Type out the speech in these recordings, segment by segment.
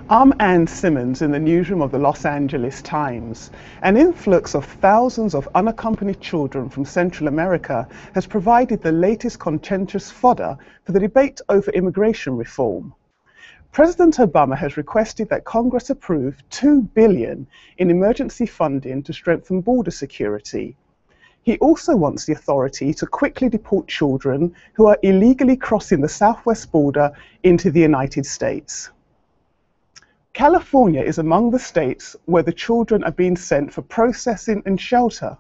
I'm Ann Simmons in the newsroom of the Los Angeles Times. An influx of thousands of unaccompanied children from Central America has provided the latest contentious fodder for the debate over immigration reform. President Obama has requested that Congress approve $2 billion in emergency funding to strengthen border security. He also wants the authority to quickly deport children who are illegally crossing the southwest border into the United States. California is among the states where the children are being sent for processing and shelter.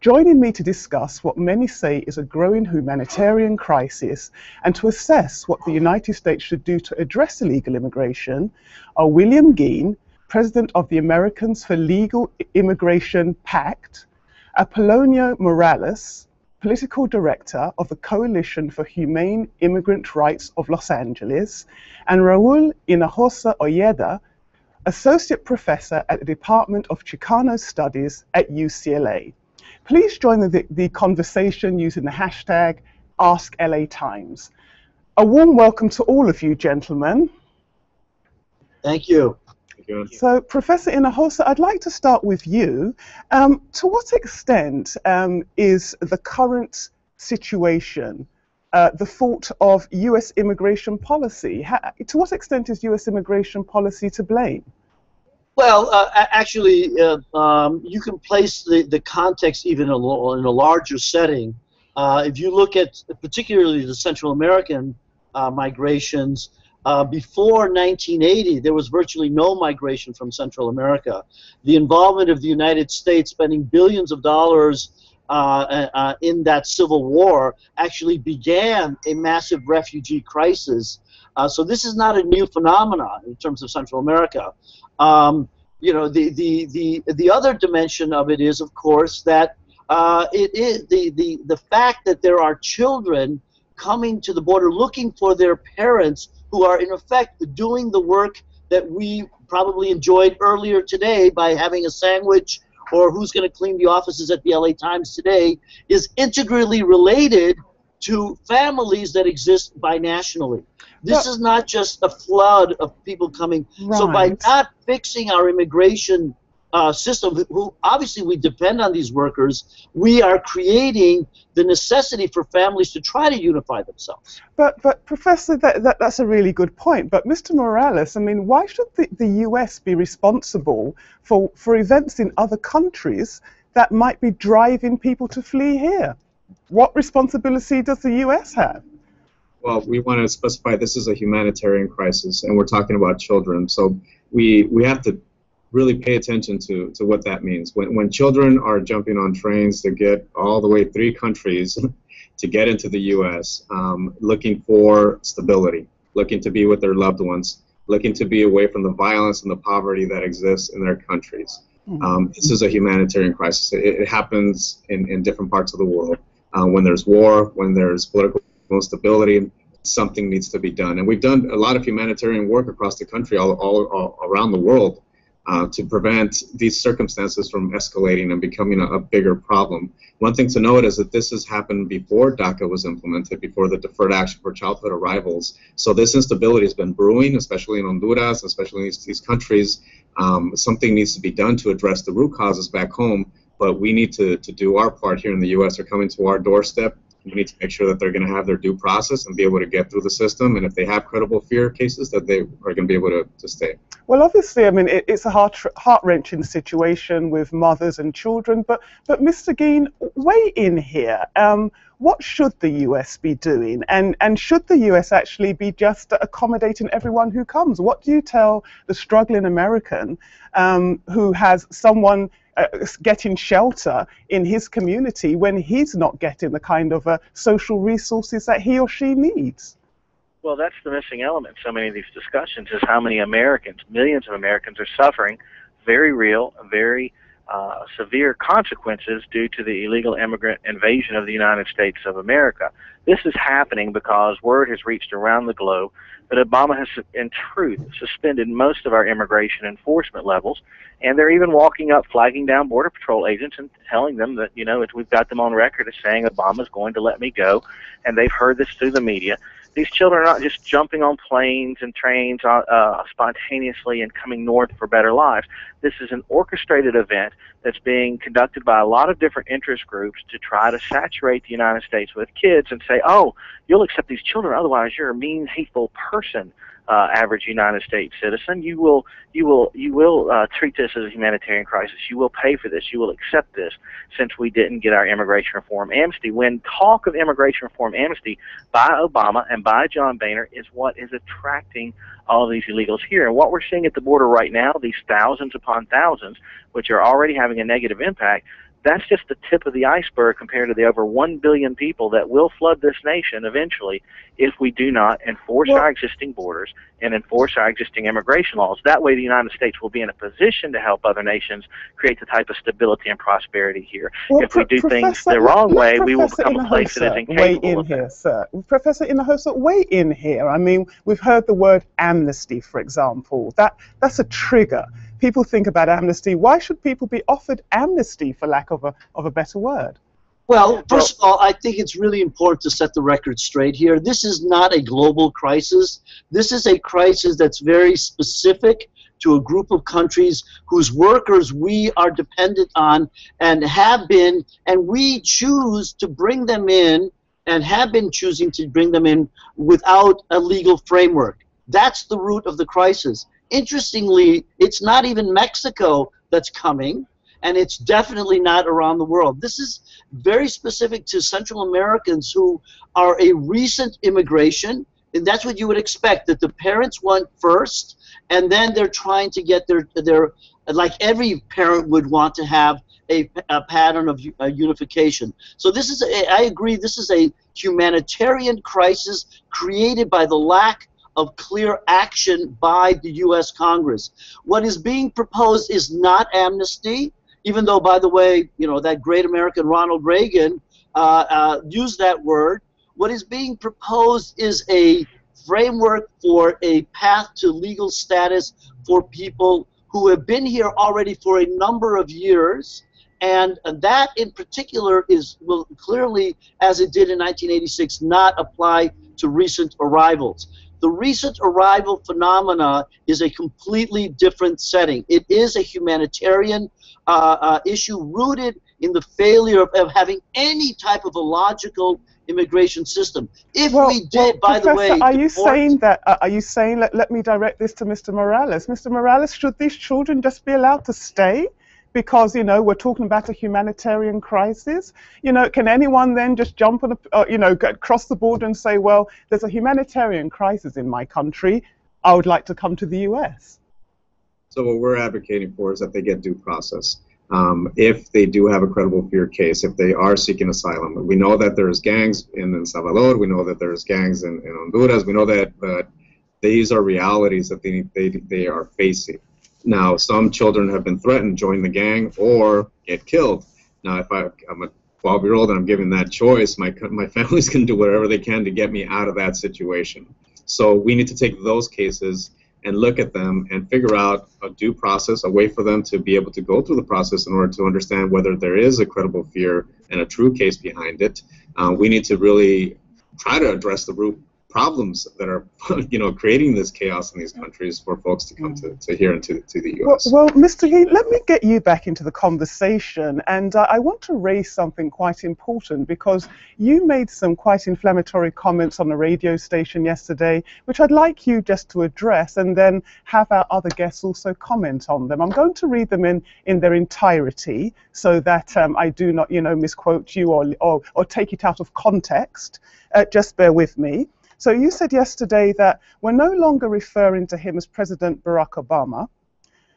Joining me to discuss what many say is a growing humanitarian crisis and to assess what the United States should do to address illegal immigration are William Gheen, President of the Americans for Legal Immigration PAC, Apolonio Morales, Political Director of the Coalition for Humane Immigrant Rights of Los Angeles, and Raúl Hinojosa-Ojeda, Associate Professor at the Department of Chicano Studies at UCLA. Please join the conversation using the hashtag AskLATimes. A warm welcome to all of you, gentlemen. Thank you. So, Professor Hinojosa, I'd like to start with you. To what extent is the current situation the fault of US immigration policy? To what extent is US immigration policy to blame? Well, actually, you can place the context even in a larger setting. If you look at particularly the Central American migrations, before 1980, there was virtually no migration from Central America. The involvement of the United States spending billions of dollars in that civil war actually began a massive refugee crisis. So this is not a new phenomenon in terms of Central America. You know, the other dimension of it is, of course, that it is the fact that there are children coming to the border looking for their parents who are in effect doing the work that we probably enjoyed earlier today by having a sandwich, or who's going to clean the offices at the LA Times today, is integrally related to families that exist binationally. This is not just a flood of people coming. Right. So by not fixing our immigration system, who obviously we depend on these workers, we are creating the necessity for families to try to unify themselves. But Professor, that's a really good point. But Mr. Morales, I mean, why should the US be responsible for events in other countries that might be driving people to flee here? What responsibility does the US have? Well, we want to specify this is a humanitarian crisis, and we're talking about children. So we have to really pay attention to what that means. When children are jumping on trains to get all the way 3 countries to get into the U.S., looking for stability, looking to be with their loved ones, looking to be away from the violence and the poverty that exists in their countries. This is a humanitarian crisis. It happens in different parts of the world. When there's war, when there's political instability, something needs to be done. And we've done a lot of humanitarian work across the country, all around the world, to prevent these circumstances from escalating and becoming a bigger problem. One thing to note is that this has happened before DACA was implemented, before the Deferred Action for Childhood Arrivals. So this instability has been brewing, especially in Honduras, especially in these countries. Something needs to be done to address the root causes back home, but we need to do our part here in the U.S. They're coming to our doorstep. We need to make sure that they're going to have their due process and be able to get through the system, and if they have credible fear cases, that they are going to be able to stay. Well, obviously, I mean, it's a heart-wrenching situation with mothers and children, but Mr. Gheen, weigh in here. What should the US be doing, and should the US actually be just accommodating everyone who comes? What do you tell the struggling American who has someone getting shelter in his community when he's not getting the kind of social resources that he or she needs? Well, that's the missing element in so many of these discussions, is how many Americans, millions of Americans, are suffering very real, very severe consequences due to the illegal immigrant invasion of the United States of America. This is happening because word has reached around the globe that Obama has, in truth, suspended most of our immigration enforcement levels, and they're even walking up, flagging down Border Patrol agents and telling them that, you know, we've got them on record as saying Obama's going to let me go, and they've heard this through the media. These children are not just jumping on planes and trains spontaneously and coming north for better lives. This is an orchestrated event that's being conducted by a lot of different interest groups to try to saturate the United States with kids and say, oh, you'll accept these children, otherwise you're a mean, hateful person. Average United States citizen, you will treat this as a humanitarian crisis. You will pay for this. You will accept this, since we didn't get our immigration reform amnesty. When talk of immigration reform amnesty by Obama and by John Boehner is what is attracting all of these illegals here. And what we're seeing at the border right now, these thousands upon thousands, which are already having a negative impact, that's just the tip of the iceberg compared to the over 1 billion people that will flood this nation eventually if we do not enforce our existing borders and enforce our existing immigration laws. That way the United States will be in a position to help other nations create the type of stability and prosperity here. If we do things the wrong way, we will become a place that is incapable of that. Sir. Professor Hinojosa, weigh in here. I mean, we've heard the word amnesty, for example. That's a trigger. People think about amnesty. Why should people be offered amnesty, for lack of a better word? Well, first of all, I think it's really important to set the record straight here. This is not a global crisis. This is a crisis that's very specific to a group of countries whose workers we are dependent on and have been, and we choose to bring them in and have been choosing to bring them in without a legal framework. That's the root of the crisis. Interestingly, it's not even Mexico that's coming, and it's definitely not around the world. This is very specific to Central Americans who are a recent immigration, and that's what you would expect, that the parents went first, and then they're trying to get their like every parent would want to have a pattern of unification. So this is, I agree, this is a humanitarian crisis created by the lack of clear action by the U.S. Congress. What is being proposed is not amnesty, even though, by the way, you know, that great American Ronald Reagan used that word. What is being proposed is a framework for a path to legal status for people who have been here already for a number of years, and that in particular will clearly, as it did in 1986, not apply to recent arrivals. The recent arrival phenomena is a completely different setting. It is a humanitarian issue rooted in the failure of having any type of a logical immigration system. If we did, by the way, are you saying that? Are you saying? Let me direct this to Mr. Morales. Mr. Morales, should these children just be allowed to stay? Because, you know, we're talking about a humanitarian crisis. You know, can anyone then just jump on, cross the border and say, well, there's a humanitarian crisis in my country, I would like to come to the U.S.? So what we're advocating for is that they get due process. If they do have a credible fear case, if they are seeking asylum. We know that there's gangs in El Salvador, we know that there's gangs in Honduras, we know that, but these are realities that they are facing. Now, some children have been threatened, join the gang or get killed. Now, if I'm a 12-year-old and I'm given that choice, my family's going to do whatever they can to get me out of that situation. So we need to take those cases and look at them and figure out a due process, a way for them to be able to go through the process in order to understand whether there is a credible fear and a true case behind it. We need to really try to address the root problems that are, creating this chaos in these countries for folks to come to here and to the U.S. Well, Mr. Gheen, let me get you back into the conversation, and I want to raise something quite important, because you made some quite inflammatory comments on a radio station yesterday, which I'd like you just to address, and then have our other guests also comment on them. I'm going to read them in their entirety, so that I do not, misquote you or take it out of context. Just bear with me. So you said yesterday that we're no longer referring to him as President Barack Obama.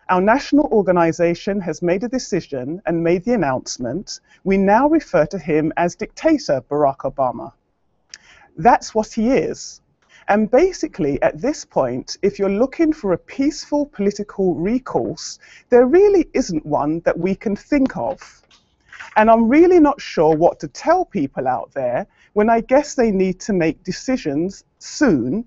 Our national organization has made a decision and made the announcement. We now refer to him as Dictator Barack Obama. That's what he is. And basically, at this point, if you're looking for a peaceful political recourse, there really isn't one that we can think of. And I'm really not sure what to tell people out there when I guess they need to make decisions soon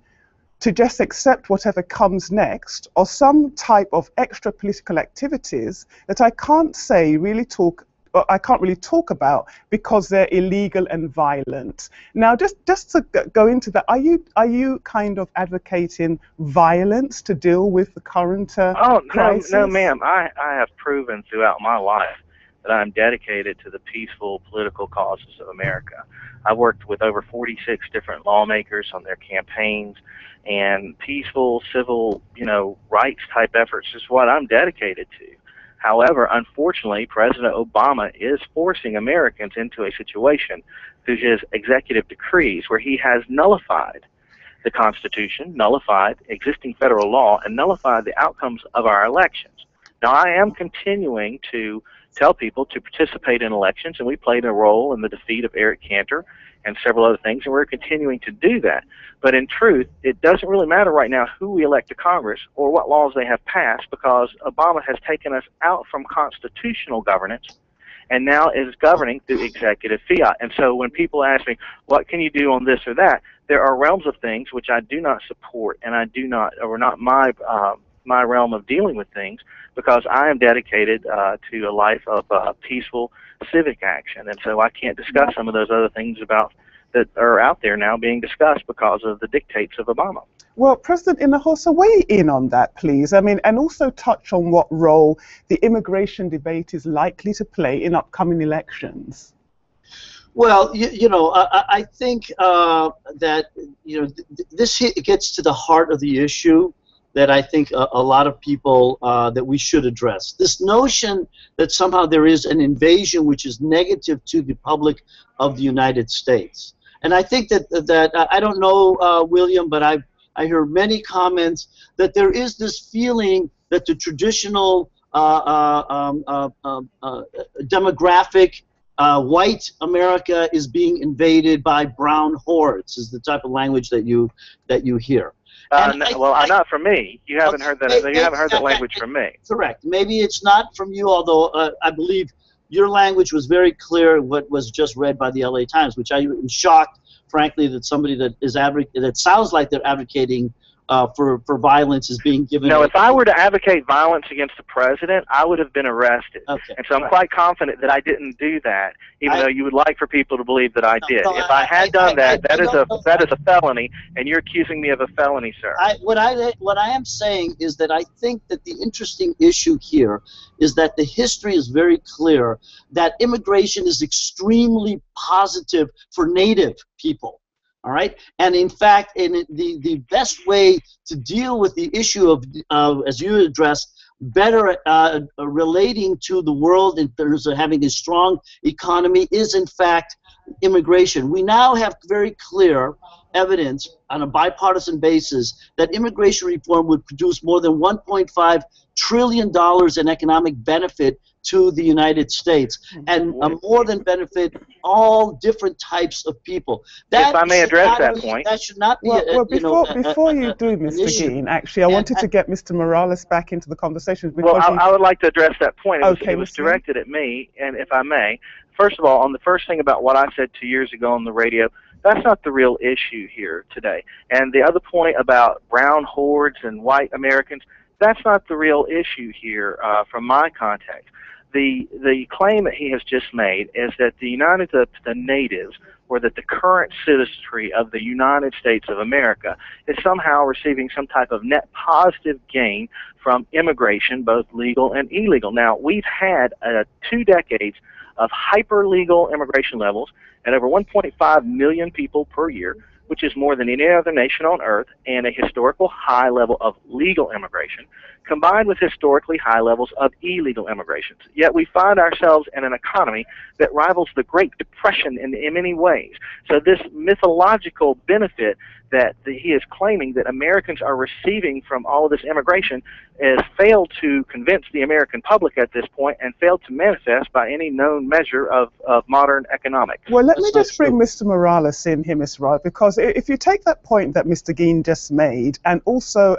to just accept whatever comes next, or some type of extra political activities that I can't say really talk I can't really talk about because they're illegal and violent. Now, just to go into that, are you kind of advocating violence to deal with the current crisis? No, ma'am. I have proven throughout my life that I'm dedicated to the peaceful political causes of America. I worked with over 46 different lawmakers on their campaigns, and peaceful, civil, rights type efforts is what I'm dedicated to. However, unfortunately, President Obama is forcing Americans into a situation through his executive decrees where he has nullified the Constitution, nullified existing federal law, and nullified the outcomes of our elections. Now, I am continuing to tell people to participate in elections, and we played a role in the defeat of Eric Cantor and several other things, and we're continuing to do that. But in truth, it doesn't really matter right now who we elect to Congress or what laws they have passed, because Obama has taken us out from constitutional governance and now is governing through executive fiat. And so when people ask me, what can you do on this or that, there are realms of things which I do not support, and I do not, or not my realm of dealing with things, because I am dedicated to a life of peaceful civic action. And so I can't discuss some of those other things that are out there now being discussed because of the dictates of Obama. Well, President Hinojosa, weigh in on that, please. I mean, and also touch on what role the immigration debate is likely to play in upcoming elections. Well, I think that this gets to the heart of the issue that I think a lot of people that we should address. This notion that somehow there is an invasion which is negative to the public of the United States. And I think that I don't know, William, but I heard many comments that there is this feeling that the traditional demographic white America is being invaded by brown hordes, is the type of language that you hear. Not from me. You haven't heard that. You haven't heard that language from me. Correct. Maybe it's not from you, although I believe your language was very clear. What was just read by the LA Times, which I am shocked, frankly, that somebody that sounds like they're advocating for violence is being given. No, if I were to advocate violence against the president, I would have been arrested. Okay. And so I'm quite confident that I didn't do that, even though you would like for people to believe that I did. If I had done that, that is a felony, and you're accusing me of a felony, sir. What I am saying is that I think that the interesting issue here is that the history is very clear that immigration is extremely positive for Native people. All right, and in fact, the best way to deal with the issue of as you addressed, better relating to the world in terms of having a strong economy is in fact immigration. We now have very clear evidence on a bipartisan basis that immigration reform would produce more than $1.5 trillion in economic benefit to the United States, and more than benefit all different types of people. If I may address that point. That should not be before you do, Mr. Gheen, actually, I wanted to get Mr. Morales back into the conversation. Well, I would like to address that point. It was directed at me, and if I may, first of all, on the first thing about what I said 2 years ago on the radio, that's not the real issue here today. And the other point about brown hordes and white Americans, that's not the real issue here from my context. The claim that he has just made is that the natives, or that the current citizenry of the United States of America is somehow receiving some type of net positive gain from immigration, both legal and illegal. Now, we've had 2 decades of hyper-legal immigration levels at over 1.5 million people per year, which is more than any other nation on earth, and a historical high level of legal immigration, combined with historically high levels of illegal immigration. Yet we find ourselves in an economy that rivals the Great Depression in many ways. So this mythological benefit that he is claiming that Americans are receiving from all of this immigration has failed to convince the American public at this point, and failed to manifest by any known measure of modern economics. Well, let me just bring Mr. Morales in here, Ms. Rod, because if you take that point that Mr. Gheen just made, and also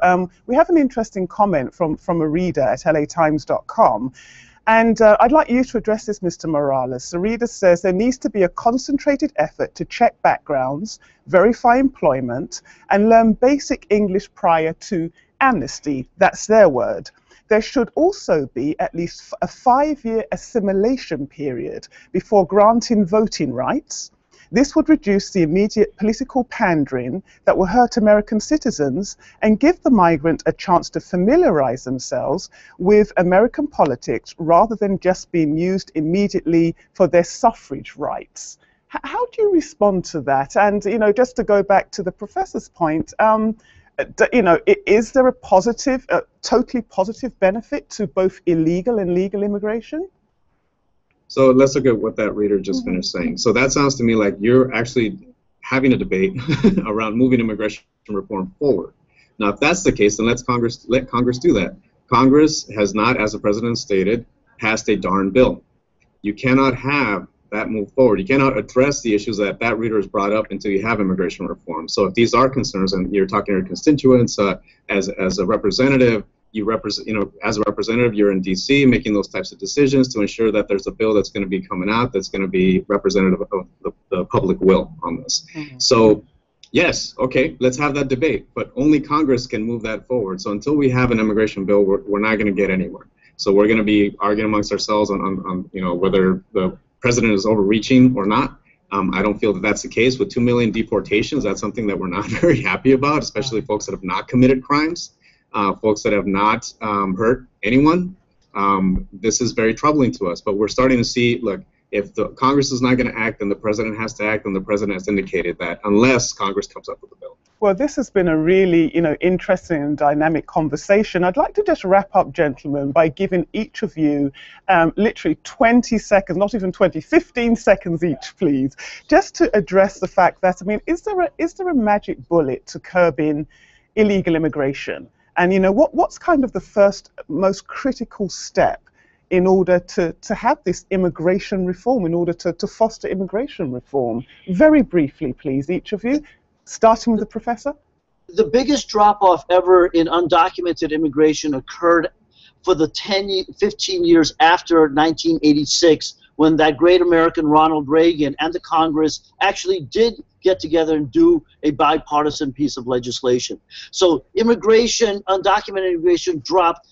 we have an interesting comment from a reader at latimes.com, and I'd like you to address this, Mr. Morales. The reader says there needs to be a concentrated effort to check backgrounds, verify employment, and learn basic English prior to amnesty. That's their word. there should also be at least a 5-year assimilation period before granting voting rights. This would reduce the immediate political pandering that will hurt American citizens and give the migrant a chance to familiarize themselves with American politics rather than just being used immediately for their suffrage rights. How do you respond to that? And, you know, just to go back to the professor's point, you know, is there a positive, totally positive benefit to both illegal and legal immigration? So let's look at what that reader just finished saying. So that sounds to me like you're actually having a debate around moving immigration reform forward. Now, if that's the case, then let Congress do that. Congress has not, as the president stated, passed a darn bill. You cannot have that move forward. You cannot address the issues that that reader has brought up until you have immigration reform. So if these are concerns, and you're talking to your constituents as a representative, as a representative, you're in D.C. making those types of decisions to ensure that there's a bill that's going to be coming out that's going to be representative of the public will on this. Mm-hmm. So, yes, okay, let's have that debate, but only Congress can move that forward. So until we have an immigration bill, we're not going to get anywhere. So we're going to be arguing amongst ourselves on whether the president is overreaching or not. I don't feel that that's the case. With 2 million deportations, that's something that we're not very happy about, especially folks that have not committed crimes. Folks that have not hurt anyone. This is very troubling to us, but we're starting to see, look, if the Congress is not going to act, then the president has to act, and the president has indicated that, unless Congress comes up with a bill. Well, this has been a really, interesting and dynamic conversation. I'd like to just wrap up, gentlemen, by giving each of you literally 20 seconds, not even 20, 15 seconds each, please, just to address the fact that, is there a magic bullet to curbing illegal immigration? And what's kind of the first most critical step in order to have this immigration reform, in order to foster immigration reform? Very briefly, please, each of you, starting with the professor. The biggest drop-off ever in undocumented immigration occurred for the 15 years after 1986, when that great American Ronald Reagan and the Congress actually did get together and do a bipartisan piece of legislation. So immigration, undocumented immigration dropped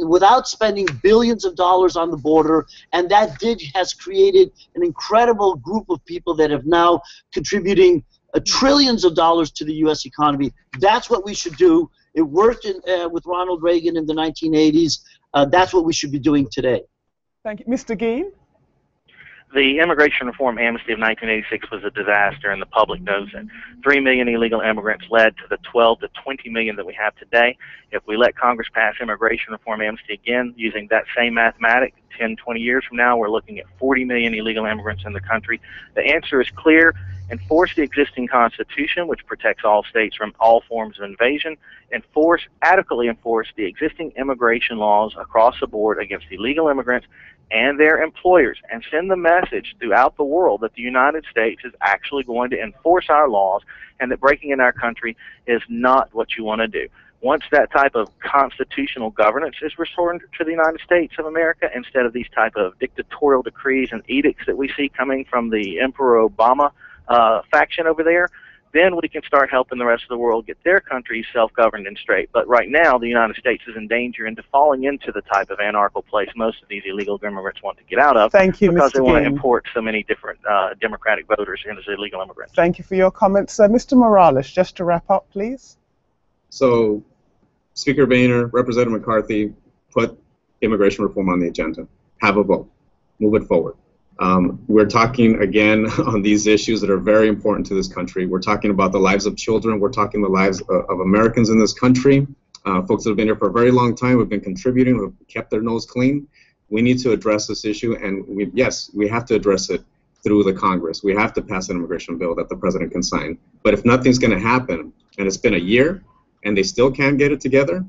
without spending billions of dollars on the border, and that has created an incredible group of people that have now contributing trillions of dollars to the U.S. economy. That's what we should do. It worked with Ronald Reagan in the 1980s. That's what we should be doing today. Thank you. Mr. Gheen? The immigration reform amnesty of 1986 was a disaster, and the public knows it. 3 million illegal immigrants led to the 12 to 20 million that we have today. If we let Congress pass immigration reform amnesty again, using that same mathematic, 10, 20 years from now, we're looking at 40 million illegal immigrants in the country. The answer is clear. Enforce the existing Constitution, which protects all states from all forms of invasion. Adequately enforce the existing immigration laws across the board against illegal immigrants and their employers, and send the message throughout the world that the United States is actually going to enforce our laws, and that breaking in our country is not what you want to do. Once that type of constitutional governance is restored to the United States of America, instead of these type of dictatorial decrees and edicts that we see coming from the Emperor Obama faction over there, then we can start helping the rest of the world get their countries self-governed and straight. But right now, the United States is in danger into falling into the type of anarchical place most of these illegal immigrants want to get out of. Thank you, because Mr. they want to Gheen. Import so many different Democratic voters in as illegal immigrants. Thank you for your comments. Mr. Morales, just to wrap up, please. So, Speaker Boehner, Representative McCarthy, put immigration reform on the agenda. Have a vote. Move it forward. We're talking again on these issues that are very important to this country. We're talking about the lives of children. We're talking the lives of Americans in this country. Folks that have been here for a very long time, who've been contributing, who've kept their nose clean. We need to address this issue, and we have to address it through the Congress. We have to pass an immigration bill that the president can sign. But if nothing's going to happen, and it's been a year, and they still can't get it together,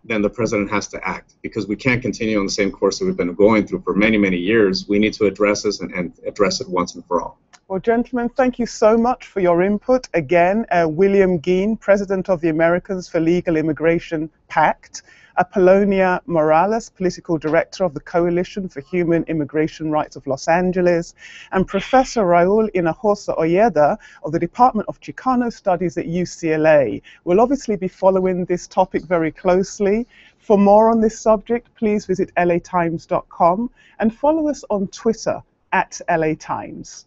then the president has to act, because we can't continue on the same course that we've been going through for many, many years. We need to address this and address it once and for all. Well, gentlemen, thank you so much for your input. Again, William Gheen, President of the Americans for Legal Immigration PAC. Apolonio Morales, Political Director of the Coalition for Human Immigration Rights of Los Angeles, and Professor Raúl Hinojosa-Ojeda of the Department of Chicano Studies at UCLA. We'll obviously be following this topic very closely. For more on this subject, please visit latimes.com and follow us on Twitter @LATimes.